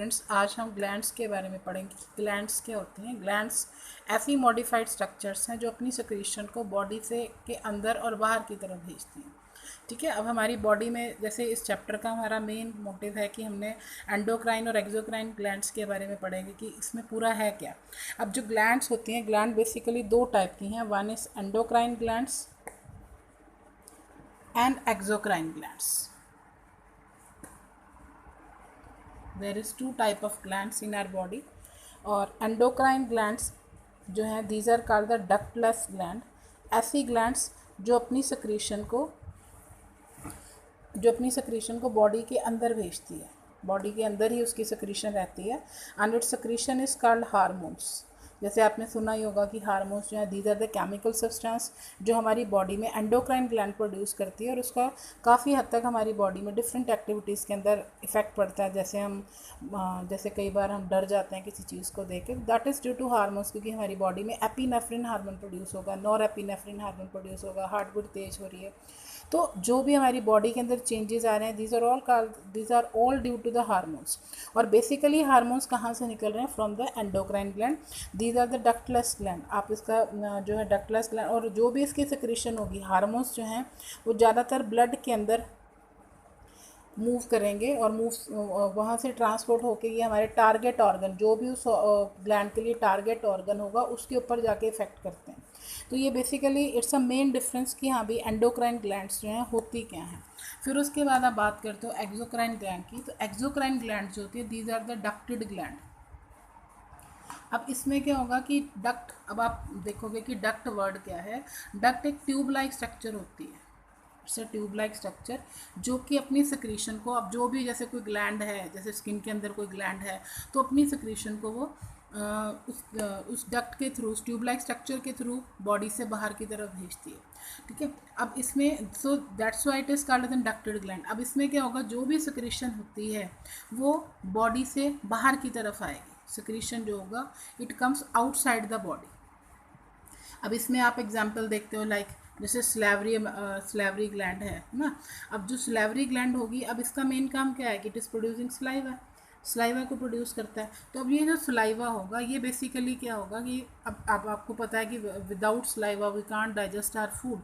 Friends, आज हम glands के बारे में पढ़ेंगे। ग्लैंड्स क्या होते हैं? ग्लैंड्स ऐसी मॉडिफाइड स्ट्रक्चर्स हैं जो अपनी सिक्रीशन को बॉडी से के अंदर और बाहर की तरफ भेजती हैं। ठीक है, अब हमारी बॉडी में जैसे इस चैप्टर का हमारा मेन मोटिव है कि हमने एंडोक्राइन और एक्सोक्राइन ग्लैंड्स के बारे में पढ़ेंगे कि इसमें पूरा है क्या। अब जो ग्लैंड्स होती हैं, ग्लैंड बेसिकली दो टाइप की हैं। One is endocrine glands and exocrine glands. There is two type of glands in our body. और एंडोक्राइन ग्लैंड्स जो हैं, these are called the ductless gland. ऐसी ग्लैंड्स जो अपनी सक्रीशन को बॉडी के अंदर भेजती है, बॉडी के अंदर ही उसकी सक्रीशन रहती है। And its secretion is called hormones. जैसे आपने सुना ही होगा कि हार्मोन्स जो है, these are the chemical substance जो हमारी बॉडी में एंडोक्राइन ग्लैंड प्रोड्यूस करती है, और उसका काफ़ी हद तक हमारी बॉडी में डिफरेंट एक्टिविटीज़ के अंदर इफेक्ट पड़ता है। जैसे कई बार हम डर जाते हैं किसी चीज़ को देख के, that is due to hormones, क्योंकि हमारी बॉडी में एपिनेफ्रिन हार्मोन प्रोड्यूस होगा, नॉर एपिनेफ्रिन हार्मोन प्रोड्यूस होगा, हार्ट बीट तेज हो रही है। तो जो भी हमारी बॉडी के अंदर चेंजेस आ रहे हैं, these are all due to the hormones. और बेसिकली हार्मोन्स कहाँ से निकल रहे हैं? From the endocrine gland. These are the ductless gland. आप इसका जो है डक्टलेस ग्लैंड, और जो भी इसकी सिक्रीशन होगी, हार्मोन्स जो हैं वो ज़्यादातर ब्लड के अंदर मूव करेंगे, और वहाँ से ट्रांसपोर्ट होके ये हमारे टारगेट ऑर्गन, जो भी उस ग्लैंड के लिए टारगेट ऑर्गन होगा, उसके ऊपर जाके इफेक्ट करते हैं। तो ये basically it's a main difference कि हाँ भी एंडोक्राइन ग्लैंड्स जो हैं होती क्या हैं। फिर उसके बाद आप बात करते हो एक्सोक्राइन ग्लैंड की। तो एक्सोक्राइन ग्लैंड जो होती है, these are the ducted gland. अब इसमें क्या होगा कि डक्ट, अब आप देखोगे कि डक्ट वर्ड क्या है। डक्ट एक ट्यूब लाइक स्ट्रक्चर होती है। It's a tube like structure जो कि अपनी सिक्रीशन को, अब जो भी जैसे कोई ग्लैंड है, जैसे स्किन के अंदर कोई ग्लैंड है, तो अपनी सिक्रीशन को वो उस डक्ट के थ्रू, उस ट्यूब लाइक स्ट्रक्चर के थ्रू बॉडी से बाहर की तरफ भेजती है। ठीक है, अब इसमें so that's why it is called an ducted gland. अब इसमें क्या होगा, जो भी सिक्रीशन होती है वो बॉडी से बाहर की तरफ आएगी। सिक्रीशन जो होगा, it comes outside the body. अब इसमें आप एग्जांपल देखते हो, लाइक जैसे स्लैवरी ग्लैंड है ना। अब जो स्लैवरी ग्लैंड होगी, अब इसका मेन काम क्या है कि it is producing saliva. Saliva को प्रोड्यूस करता है। तो अब ये जो सलाइवा होगा, ये बेसिकली क्या होगा कि अब आपको पता है कि without saliva we can't digest our food.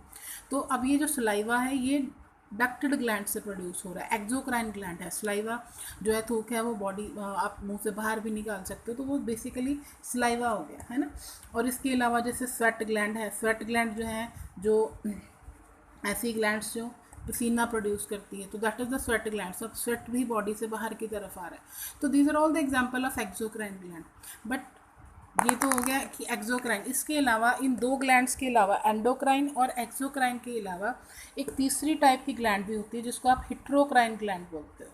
तो अब ये जो सलाइवा है, ये डक्टेड ग्लैंड से प्रोड्यूस हो रहा है। एक्सोक्राइन ग्लैंड है। सलाइवा जो है, थूक है, वो बॉडी आप मुंह से बाहर भी निकाल सकते हो, तो वो बेसिकली सलाइवा हो गया है ना। और इसके अलावा जैसे स्वेट ग्लैंड है। स्वेट ग्लैंड जो है, जो ऐसी ग्लैंड्स जो पसीना प्रोड्यूस करती है, तो that is the sweat glands. अब स्वेट भी बॉडी से बाहर की तरफ आ रहा है। तो these are all the example of exocrine gland. But ये तो हो गया कि एक्सोक्राइन। इसके अलावा इन दो ग्लैंड्स के अलावा, एंडोक्राइन और एक्सोक्राइन के अलावा, एक तीसरी टाइप की ग्लैंड भी होती है जिसको आप हिट्रोक्राइन ग्लैंड बोलते हो।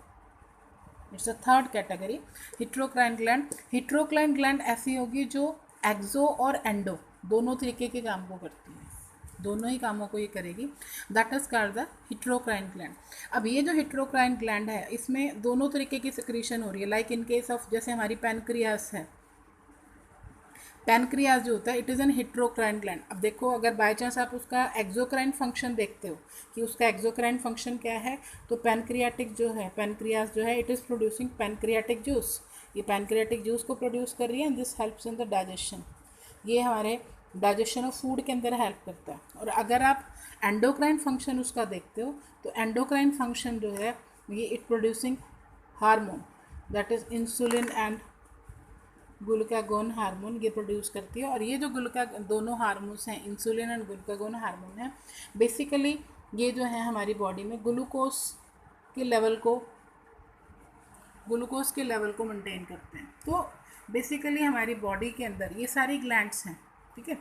It's a third category, heterocrine gland. Heterocrine gland ऐसी होगी जो एक्सो और एंडो दोनों तरीके के काम को करती है, दोनों ही कामों को ये करेगी। That is called the heterocrine gland. अब ये जो हिट्रोक्राइन ग्लैंड है, इसमें दोनों तरीके की सिक्रीशन हो रही है। लाइक इन केस ऑफ, जैसे हमारी पैनक्रियास है, पैनक्रियाज जो होता है, इट इज़ एन हिट्रोक्राइन ग्लैंड। अब देखो, अगर बाय चांस आप उसका एक्सोक्राइन फंक्शन देखते हो कि उसका एक्सोक्राइन फंक्शन क्या है, तो पैनक्रियाटिक जो है, पैनक्रियाज जो है, it is producing pancreatic juice. ये पैनक्रियाटिक जूस को प्रोड्यूस कर रही है, this helps in the digestion. ये हमारे डाइजेशन ऑफ फूड के अंदर हेल्प करता है। और अगर आप एंडोक्राइन फंक्शन उसका देखते हो, तो एंडोक्राइन फंक्शन जो है, ये it producing hormone, that is insulin and glucagon hormone, ये प्रोड्यूस करती है। और ये जो दोनों हार्मोन्स हैं, इंसुलिन एंड ग्लूकागोन हार्मोन है, बेसिकली ये जो है हमारी बॉडी में ग्लूकोज के लेवल को मेंटेन करते हैं। तो बेसिकली हमारी बॉडी के अंदर ये सारी ग्लैंड्स हैं। ठीक है,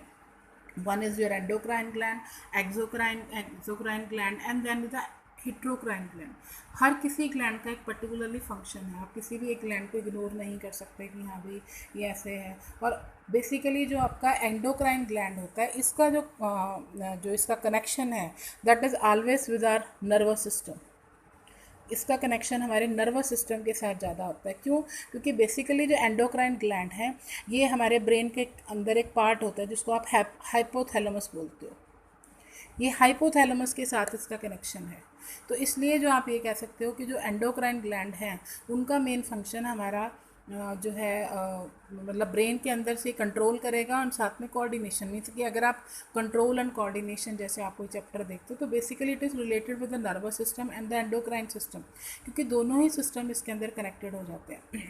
one is your endocrine gland, exocrine gland, and then the heterocrine gland. हर किसी ग्लैंड का एक पर्टिकुलरली फंक्शन है। आप किसी भी एक ग्लैंड को इग्नोर नहीं कर सकते कि हाँ भाई ये ऐसे है। और बेसिकली जो आपका एंडोक्राइन ग्लैंड होता है, इसका जो इसका कनेक्शन है, that is always with our nervous system. इसका कनेक्शन हमारे नर्वस सिस्टम के साथ ज़्यादा होता है। क्यों? क्योंकि बेसिकली जो एंडोक्राइन ग्लैंड है, ये हमारे ब्रेन के अंदर एक पार्ट होता है जिसको आप हाइपोथैलेमस बोलते हो। ये हाइपोथैलेमस के साथ इसका कनेक्शन है। तो इसलिए जो आप ये कह सकते हो कि जो एंडोक्राइन ग्लैंड हैं, उनका मेन फंक्शन हमारा जो है मतलब ब्रेन के अंदर से कंट्रोल करेगा और साथ में कोऑर्डिनेशन। मीन्स कि अगर आप कंट्रोल एंड कोऑर्डिनेशन जैसे आप कोई चैप्टर देखते हो तो basically it is related with the nervous system and the endocrine system, क्योंकि दोनों ही सिस्टम इसके अंदर कनेक्टेड हो जाते हैं।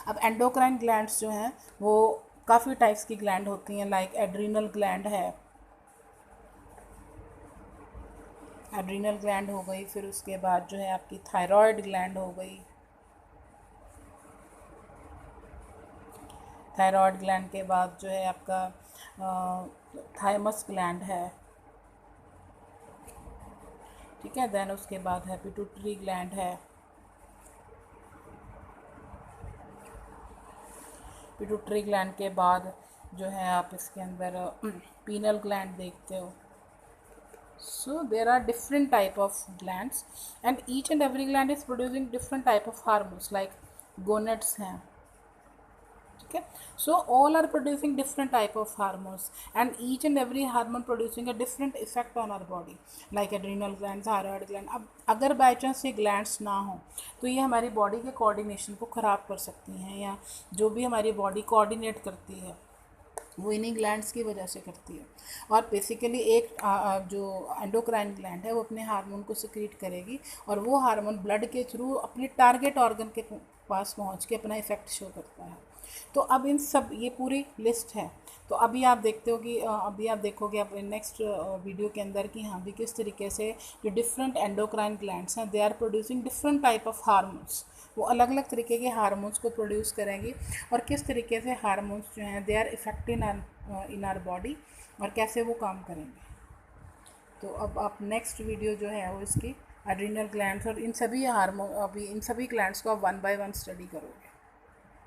अब एंडोक्राइन ग्लैंड्स जो हैं वो काफ़ी टाइप्स की ग्लैंड होती हैं, लाइक एड्रीनल ग्लैंड है, एड्रीनल ग्लैंड हो गई, फिर उसके बाद जो है आपकी थायराइड ग्लैंड हो गई, थायराइड ग्लैंड के बाद जो है आपका थाइमस ग्लैंड है, ठीक है। देन उसके बाद है पिट्यूटरी ग्लैंड है, पिट्यूटरी ग्लैंड के बाद जो है आप इसके अंदर पीनल ग्लैंड देखते हो। So there are different type of glands and each and every gland is producing different type of hormones like gonads हैं, ठीक है। So all are producing different type of hormones and each and every hormone producing a different effect on our body like adrenal gland, thyroid gland। अब अगर by chance ये glands ना हो तो ये हमारी बॉडी के कोऑर्डिनेशन को ख़राब कर सकती हैं, या जो भी हमारी बॉडी कोऑर्डिनेट करती है वो इन्हीं ग्लैंड्स की वजह से करती है। और बेसिकली एक जो एंडोक्राइन ग्लैंड है वो अपने हार्मोन को सिक्रीट करेगी और वो हार्मोन ब्लड के थ्रू अपने टारगेट ऑर्गन के पास पहुंच के अपना इफेक्ट शो करता है। तो अब इन सब ये पूरी लिस्ट है। तो अभी आप देखते हो कि अभी आप देखोगे अब नेक्स्ट वीडियो के अंदर कि हाँ भी किस तरीके से जो डिफरेंट एंडोक्राइन ग्लैंड्स हैं they are producing different type of hormones, वो अलग अलग तरीके के हार्मोन्स को प्रोड्यूस करेंगी और किस तरीके से हार्मोन्स जो हैं they are effect in our body और कैसे वो काम करेंगे। तो अब आप नेक्स्ट वीडियो जो है वो इसकी एड्रीनल ग्लैंड्स और इन सभी हार्मोन अभी इन सभी ग्लैंड्स को आप 1 बाय 1 स्टडी करोगे।